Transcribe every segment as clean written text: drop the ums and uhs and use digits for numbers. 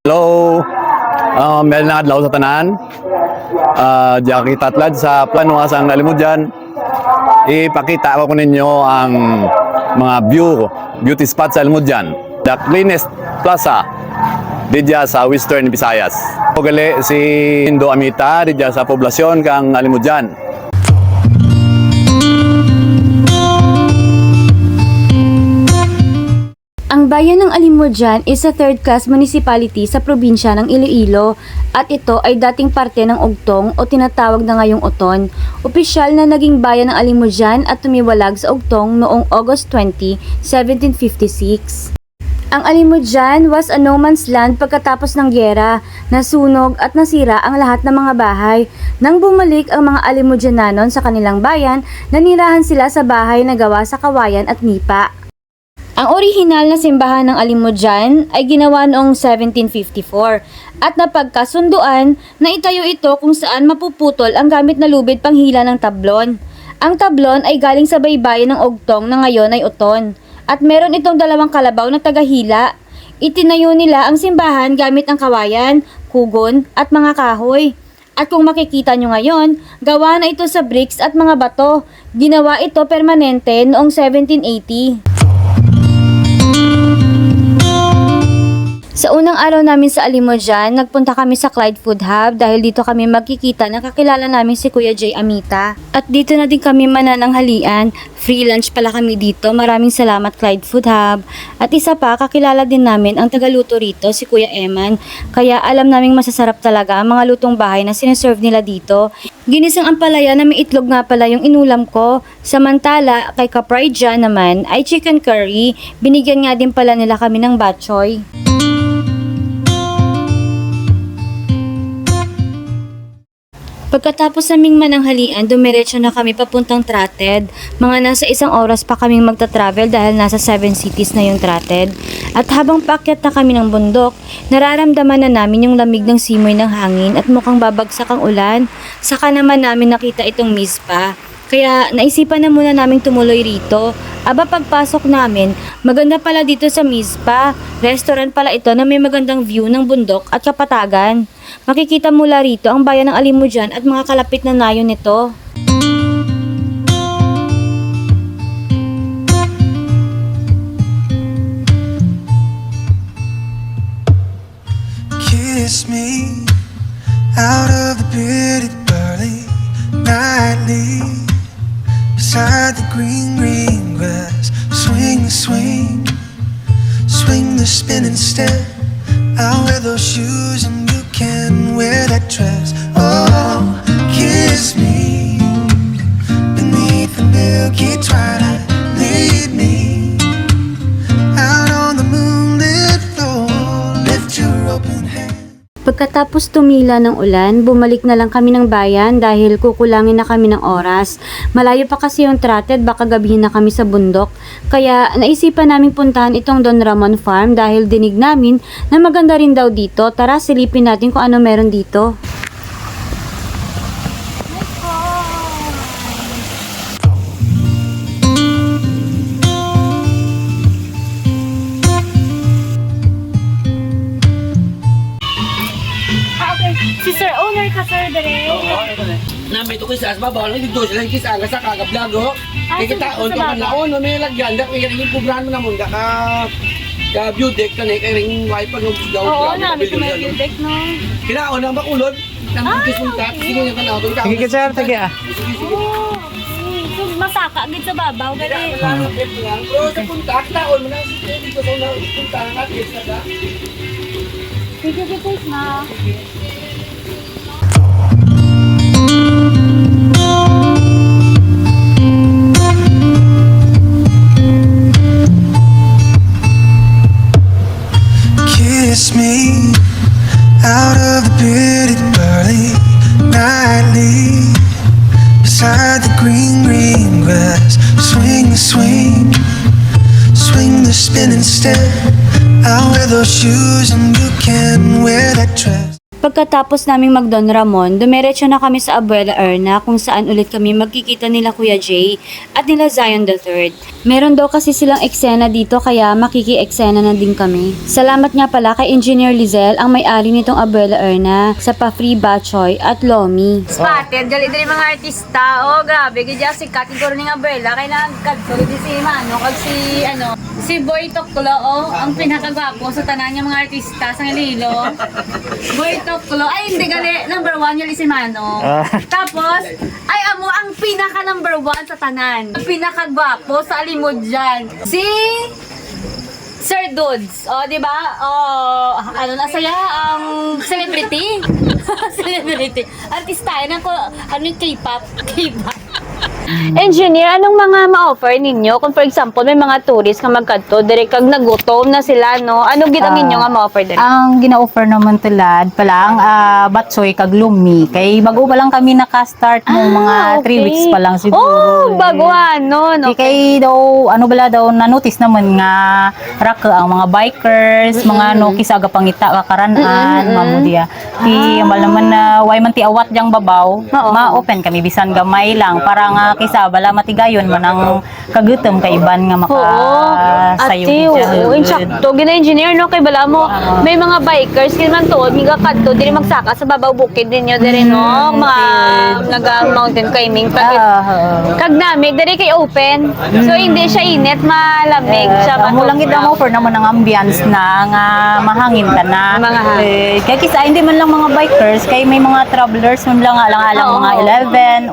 Hello, meron na adlaw sa tanan. Diya kita tlad sa Planwa sa Alimudyan. Ipakita ko ninyo ang mga beauty spot sa Alimudyan. The cleanest plaza didya sa Western Visayas. Pogali si Indo Amita didya sa poblasyon kang Alimudyan. Ang bayan ng Alimudyan is a third-class municipality sa probinsya ng Iloilo at ito ay dating parte ng Ugtong o tinatawag na ngayong Oton. Opisyal na naging bayan ng Alimudyan at tumiwalag sa Ugtong noong August 20, 1756. Ang Alimudyan was a no man's land pagkatapos ng gyera, nasunog at nasira ang lahat ng mga bahay. Nang bumalik ang mga Alimudyanon sa kanilang bayan, nanirahan sila sa bahay na gawa sa kawayan at nipa. Ang orihinal na simbahan ng Alimudyan ay ginawa noong 1754 at napagkasunduan na itayo ito kung saan mapuputol ang gamit na lubid panghila ng tablon. Ang tablon ay galing sa baybayin ng Ugtong na ngayon ay Oton at meron itong dalawang kalabaw na tagahila. Itinayo nila ang simbahan gamit ang kawayan, kugon at mga kahoy. At kung makikita nyo ngayon, gawa na ito sa bricks at mga bato. Ginawa ito permanente noong 1780. Sa unang araw namin sa Alimudyan, nagpunta kami sa Clyde Food Hub dahil dito kami magkikita ng kakilala namin si Kuya Jay Amita. At dito na din kami manananghalian. Free lunch pala kami dito. Maraming salamat Clyde Food Hub. At isa pa, kakilala din namin ang tagaluto rito, si Kuya Eman. Kaya alam naming masasarap talaga ang mga lutong bahay na sineserve nila dito. Ginisang ampalaya na may itlog nga pala yung inulam ko. Samantala, kay Kapraidja naman ay chicken curry. Binigyan nga din pala nila kami ng bok choy. Pagkatapos naming mananghalian, dumiretso na kami papuntang Trated. Mga nasa 1 oras pa kaming magta-travel dahil nasa 7 cities na yung Trated. At habang paakyat na kami ng bundok, nararamdaman na namin yung lamig ng simoy ng hangin at mukhang babagsak ang ulan. Saka naman namin nakita itong Mizpa. Kaya naisipan na muna naming tumuloy rito. Aba pagpasok namin, maganda pala dito sa Mizpa. Restaurant pala ito na may magandang view ng bundok at kapatagan. Makikita mula rito ang bayan ng Alimudyan at mga kalapit na nayon nito. Kiss me out of the bearded barley nightly. Beside the green grass, swing, swing, swing the spinning step. I'll wear those shoes and you can wear that dress. Oh, kiss me beneath the milky twilight. Lead me out on the moonlit floor. Lift your open hand. Pagkatapos tumila ng ulan, bumalik na lang kami ng bayan dahil kukulangin na kami ng oras. Malayo pa kasi yung Trated, baka gabihin na kami sa bundok. Kaya naisipan naming puntahan itong Don Ramon Farm dahil dinig namin na maganda rin daw dito. Tara, silipin natin kung ano meron dito. Si Sir Owner ka, Sir, dere. Nami ito kisas, babaw lang dito sila kisas sa kagablago. Kikitaon ko man laon, may lagyan, da kaya ring programa na munda ka view deck ka na kay ring wifi pag daw. Oo, namin ito may view deck, no? Kinaon na makulod, nang kisunta, sige nga kana to. Sige sir, sige ah. Oo. So, masaka, agad sa babaw, dere. Pero sa punta, kitaon mo na dito sa punta at isa ka. Sige, sige, na. Kiss me out of the bearded barley nightly. Beside the green grass, swing, swing, swing the spinning step. I'll wear those shoes and you can wear that dress. Pagkatapos naming mag-Don Ramon, dumiretso na kami sa Abuela Erna kung saan ulit kami magkikita nila Kuya Jay at nila Zion III. Meron daw kasi silang eksena dito kaya makiki-eksena na din kami. Salamat nga pala kay Engineer Lizelle ang may-ari nitong Abuela Erna sa pa-free Bachoy at Lomi. Spotted, gali din mga artista. Oh, grabe. Gidya si Katin ko rin ng abuela. Kailangan kadto. Gidi si Mano. Kag si Boy Toklo. Oh, ang pinakagwapo sa tanan niya mga artista sa Ililo. Boy Toklo. Ay, hindi gali. Number 1 yung si Mano. Tapos, ay amo ang pinaka number 1 sa tanan. Ang pinakagwapo sa alimod dyan. Si Sir Dudes. Oh, di ba? Oh, ano na saya ang celebrity. Celebrity. Artista yan ako. Ano yung K-pop? K-pop. Engineer, anong mga ma-offer ninyo? Kung for example, may mga tourist ka magkadto, direct kag nagutom na sila, no? Anong ginang ninyo nga ma-offer dire? Ang gina-offer naman tulad palang batsoy kag lumi. Kay bago pa lang kami naka-start mo mga 3 weeks pa lang siguro. Oh, bago ano, no? Kay daw ano bala daw na-notice naman nga raka ang mga bikers, mga no kisaga pangita kakaranan, mamudiya. Ki ambal naman na way man ti awat jang babaw, ma-open kami bisan gamay lang para nga kisa bala matigayon man ang kagutom kay iban nga maka sayo. Oo, insakto. Gina-engineer, no? Kay bala mo, may mga bikers, kaya man tuod, miga kadto, diri magsaka sa babaw bukid ninyo, diri, no? Mga naga-mountain climbing. Kag nami, diri kay open. So, hindi siya init, malamig siya. Amo lang gid ang offer naman ng ambience na nga mahangin ta na. Kaya kisa hindi man lang mga bikers, kay may mga travelers man lang alang-alang mga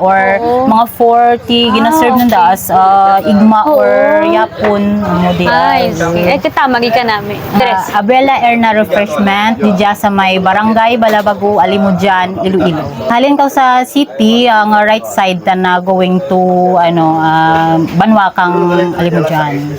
11 or mga 40 gina-serve nanda as igma or yapon mo di. Ay, sige. Tama ka namin. Dress. Abuela Erna Refreshment di sa may Barangay Balabago, Alimudjan, Iloilo. Halin ka sa city ang right side ta na going to Banwakang, Alimudjan.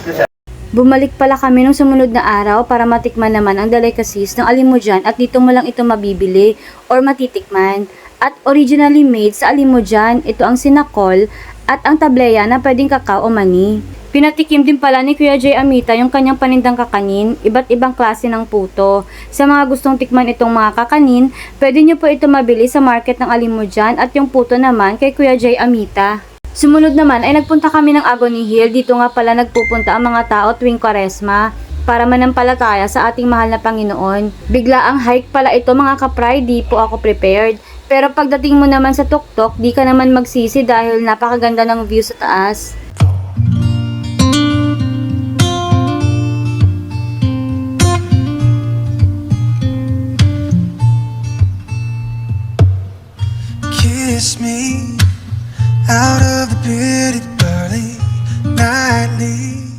Bumalik pala kami nung sumunod na araw para matikman naman ang delicacies ng Alimudjan at dito mo lang ito mabibili or matitikman. At originally made sa Alimudjan, ito ang sinakol at ang tableya na pwedeng kakao o mani. Pinatikim din pala ni Kuya Jay Amita yung kanyang panindang kakanin, iba't ibang klase ng puto. Sa mga gustong tikman itong mga kakanin, pwede nyo po ito mabili sa market ng Alimudjan at yung puto naman kay Kuya Jay Amita. Sumunod naman ay nagpunta kami ng Agony Hill. Dito nga pala nagpupunta ang mga tao tuwing Kwaresma para manampalataya sa ating mahal na Panginoon. Bigla ang hike pala ito mga kapray, di po ako prepared. Pero pagdating mo naman sa tuktok, di ka naman magsisi dahil napakaganda ng view sa taas. Kiss me out of the bearded barley nightly.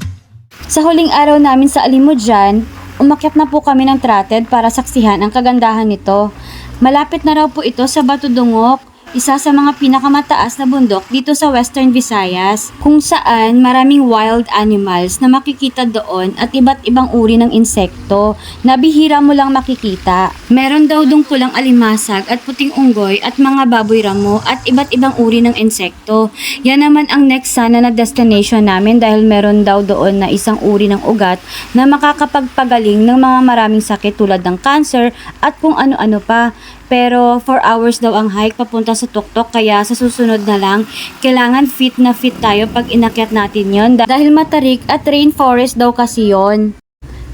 Sa huling araw namin sa Alimudjan, umakyat na po kami ng Trotted para saksihan ang kagandahan nito. Malapit na raw po ito sa Batudungok, isa sa mga pinakamataas na bundok dito sa Western Visayas, kung saan maraming wild animals na makikita doon at iba't ibang uri ng insekto na bihira mo lang makikita. Meron daw dong pulang alimasag at puting unggoy at mga baboy ramo at iba't ibang uri ng insekto. Yan naman ang next sana na destination namin dahil meron daw doon na isang uri ng ugat na makakapagpagaling ng mga maraming sakit tulad ng cancer at kung ano-ano pa. Pero 4 hours daw ang hike papunta sa tuktok kaya sa susunod na lang, kailangan fit na fit tayo pag inakyat natin yon dahil matarik at rainforest daw kasi yon.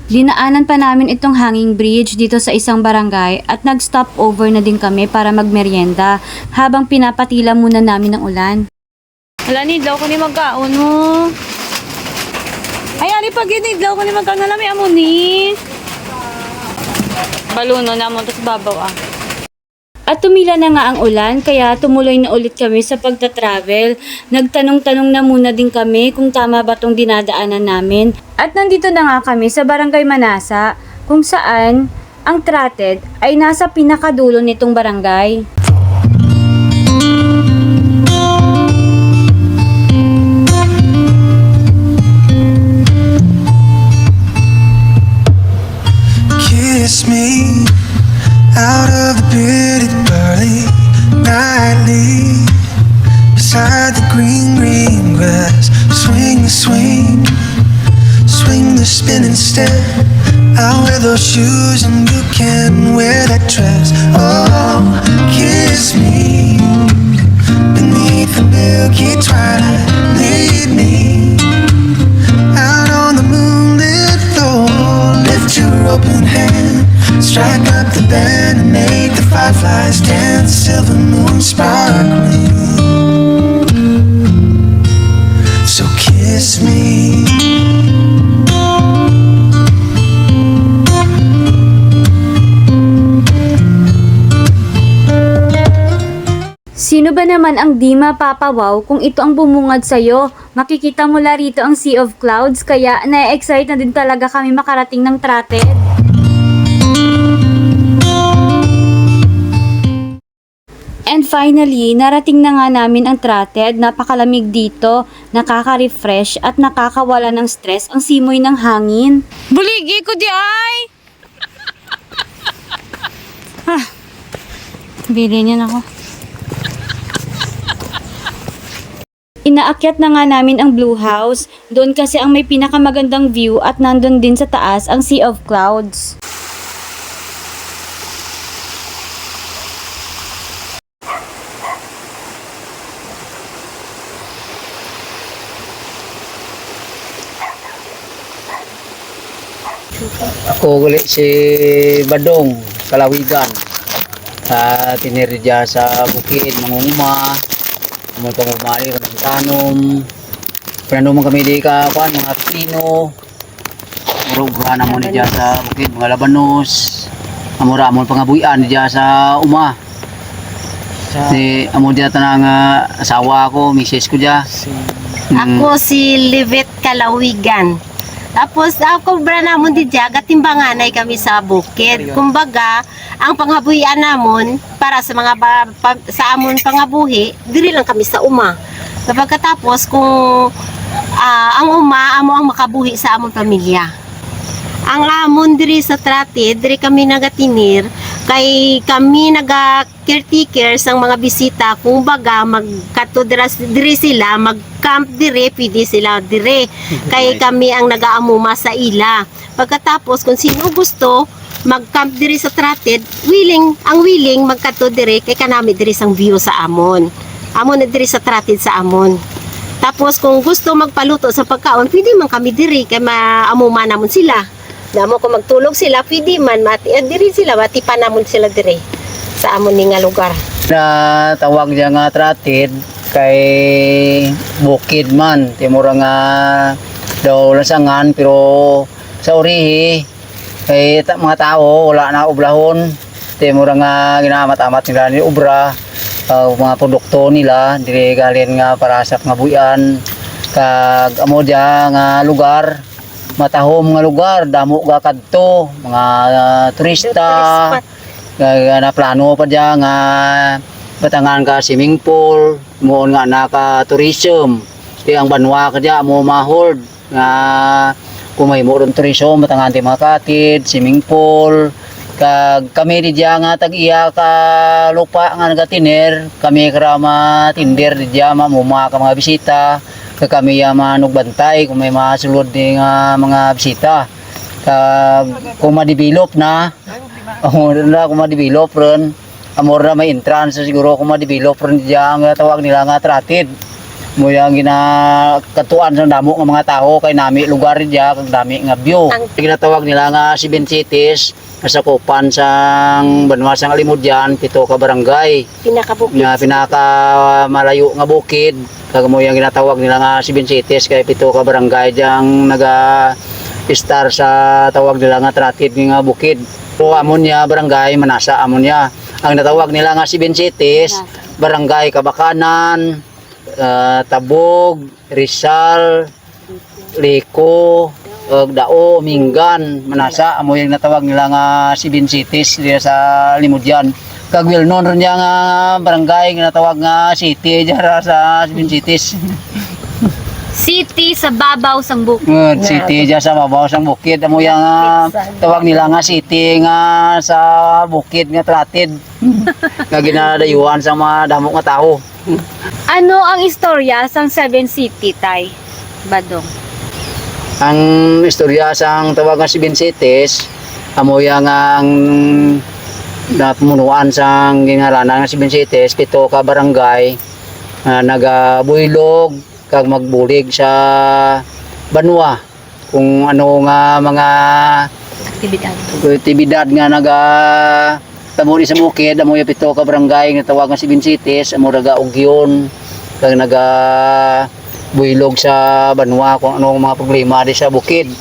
Dinaanan pa namin itong hanging bridge dito sa isang barangay at nag-stop over na din kami para magmeryenda habang pinapatila muna namin ng ulan. Wala ni daw ko ni magkaon mo. Ay, ali pag daw ko ni magkaon na lami amo ni. Baluno na mo, tapos babaw ah. At tumila na nga ang ulan kaya tumuloy na ulit kami sa pagta-travel. Nagtanong-tanong na muna din kami kung tama ba tong dinadaanan namin. At nandito na nga kami sa Barangay Manasa kung saan ang Trotted ay nasa pinakadulo nitong barangay. Kiss me out of the bearded barley nightly beside the green grass. Swing the swing, swing the spinning step I'll wear those shoes and you can wear that dress. Oh, kiss me beneath the milky twilight. Lead me out on the moonlit floor. Lift your open hand, strike up the band and make the fireflies dance. Silver moon sparkling. So kiss me. Sino ba naman ang di mapapawaw kung ito ang bumungad sa'yo? Makikita mula rito ang Sea of Clouds, kaya na-excite na din talaga kami makarating ng Trated. And finally, narating na nga namin ang Trated. Napakalamig dito, nakaka-refresh at nakakawala ng stress ang simoy ng hangin. Buligi ko di ay! Bili niya ako. Inaakyat na nga namin ang Blue House. Doon kasi ang may pinakamagandang view at nandun din sa taas ang Sea of Clouds. Ako ulit si Badong, Kalawigan. Sa tinirja sa bukid, mangunguma. Mutong umali ng tanom. Pinanuman kami di ka, mga pino. Murugha na mo ni dyan sa bukid, mga labanos. Amura-amon pangabuyan dyan sa uma. Amo dyan tanang asawa ko, misis ko dyan. Ako si Livet Kalawigan. Tapos ako bra namon di jaga timbanganay kami sa bukid. Kumbaga, ang panghabuhian namon para sa mga sa amon pangabuhi, diri lang kami sa uma. Pagkatapos kung ang uma amo ang makabuhi sa amon pamilya. Ang amon diri sa Trated, diri kami nagatinir kay kami naga-caretaker sang mga bisita kung baga diri sila mag-camp diri, pwede sila diri kay kami ang nagaamuma sa ila. Pagkatapos kung sino gusto mag-camp diri sa Trated, willing magkato diri kay kanami diri sang view sa amon na diri sa Trated sa amon. Tapos kung gusto magpaluto sa pagkaon, pwede man kami diri kay maamuma namon sila. Damo ko magtulog sila, pwede man diri sila, matipan namon sila diri sa amon ni nga lugar. Na tawag niya nga Trated kay bukid man. Timura nga daw lasangan pero sa urihi kay mga tao wala na ublahon. Timura nga ginaamat-amat nila ni ubra. Mga produkto nila diri galing nga para sa nga buyan kag amo dia nga lugar matahom nga lugar, damo ga kadto mga turista na plano pa dyan nga batangan ka swimming pool mo nga naka tourism di ang banwa ka dyan mo mahord nga kung may mo ron tourism batangan ti mga katid swimming pool kag kami di dyan nga tag-iya ka lupa nga nagatiner kami karama tinder di dyan mamuma ka mga bisita kami manugbantay kung may masulod din mga bisita. Kung ma-develop na, kung ma-develop rin, amor na may entrance siguro kung ma-develop rin dyan, tawag nila nga Trated. Mo yung ginakatuan sa damo ng mga tao kay nami lugar dyan, kag nami nga view. Ginatawag nila nga 7 cities, sa Kupan sang Banwasang Alimudyan, 7 ka barangay. Pinaka malayo nga bukid. Kag mo yung ginatawag nila nga 7 cities kay 7 ka barangay diyang naga-star sa tawag nila nga Trated nga bukid. So amon niya barangay Manasa amon niya. Ang natawag nila nga 7 cities, barangay Kabakanan, Tabog, Rizal, Liko, Dao, Mingan, Manasa amo yung natawag nila nga 7 cities diya sa Limudyan. Kag well known ron niya nga barangay nga natawag nga city diya sa 7 cities. City sa babaw sang bukid. City diya sa babaw sang bukid amo yang tawag nila nga city nga sa bukid nga Trated. Nga ginadayuan sa mga damo nga tao. Ano ang istorya sang 7 City, Tay? Badong. Ang istorya sang tawagan si Bensites, amoya nga ang napunuan sang gingaranan nga si Bensites, pito ka barangay, nagabuylog, kag magbulig sa banwa. Kung ano nga mga aktibidad nga tamuri sa bukid, amoy pito ka barangay nga tawagan si Bensites, amo raga ugyon, kag buylog sa banwa kung ano mga problema di sa bukid.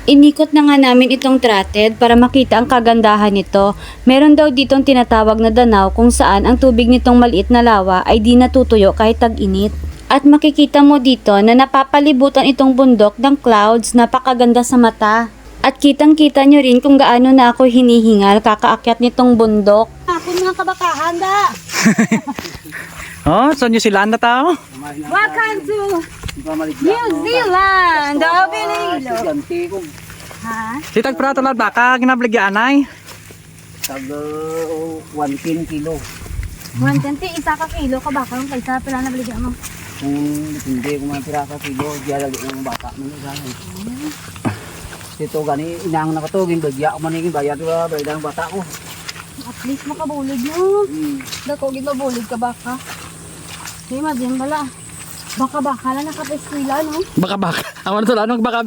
Inikot na nga namin itong trotted para makita ang kagandahan nito. Meron daw ditong tinatawag na danaw kung saan ang tubig nitong maliit na lawa ay di natutuyo kahit tag-init. At makikita mo dito na napapalibutan itong bundok ng clouds, napakaganda sa mata. At kitang-kita nyo rin kung gaano na ako hinihingal kakaakyat nitong bundok. Ako mga kabakahan da. Oh, saan nyo sila na tao? Welcome to New Zealand, Iloilo. Ha? Si Tagprato lang baka ginabligyan ay. Tag 1 kilo. 120, isa ka kilo ka baka yung kaysa pala na baligyan mo. Kung hindi ko man pira ka kilo, diya lagi ng bata ng gani. Dito gani inang nakatugin bagya ko man ning bayad wa bayad ng bata ko. At least makabulig mo. Dako ginabulig ka baka. Di imagine bala. Baka lang nakapeskwila, no? Baka. Awan to lang baka.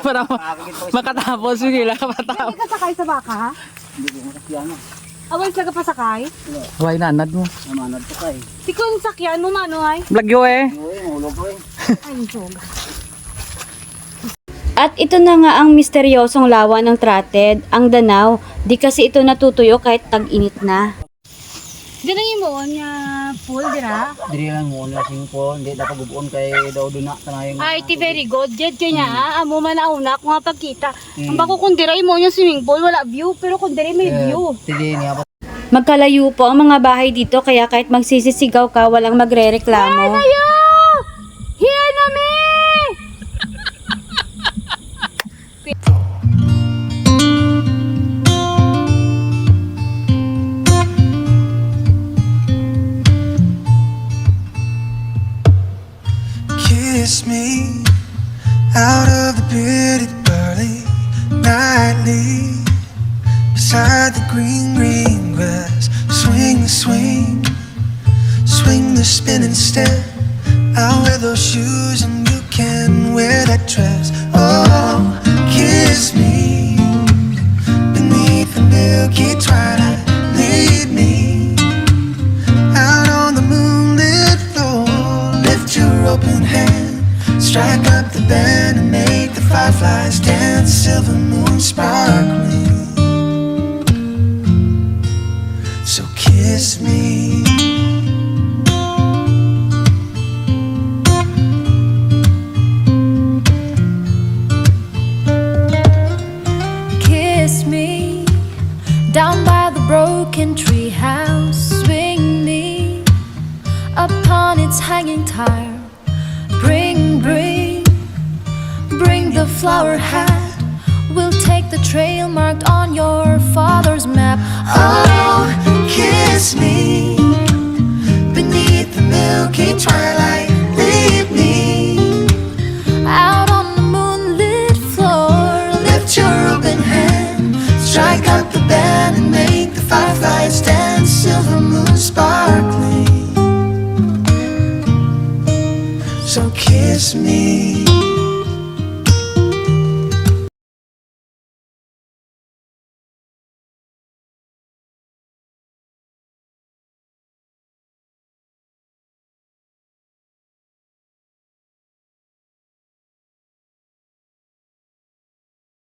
Para makatapos sila matapos. Hindi ka sakay sa baka, ha? Hindi ko makasyan na. Awal siya ka pa sakay? Why nanad mo? Namanad ko kay. Si kung sakyan mo, mano ay? Blagyo eh. Uy, mahulog ko eh. Ay, soga. At ito na nga ang misteryosong lawa ng trotted, ang danaw. Di kasi ito natutuyo kahit tag-init na. Ganun mo niya pool, dira? Diri lang mo na sing po, hindi dapat gubuon kay daw duna tanayong. Ay, ti very good. Jed kanya, amo man nauna kung nga pagkita. Ang bako kung dira mo niya swimming pool, wala view. Pero kung dira may view. Tidi niya pa. Magkalayo po ang mga bahay dito kaya kahit magsisisigaw ka, walang magre-reklamo. Ayo! Here na me! Kiss me out of the bearded barley nightly beside the green grass. Swing, swing, swing the spinning step. I'll wear those shoes and you can wear that dress. Oh, kiss me beneath the milky twilight. Lead me out on the moonlit floor. Lift your open hand, strike up the band and make the fireflies dance. Silver moon sparkling. So kiss me. Kiss me down by the broken tree house. Swing me upon its hanging tire. Bring the flower hat. We'll take the trail marked on your father's map. Oh, kiss me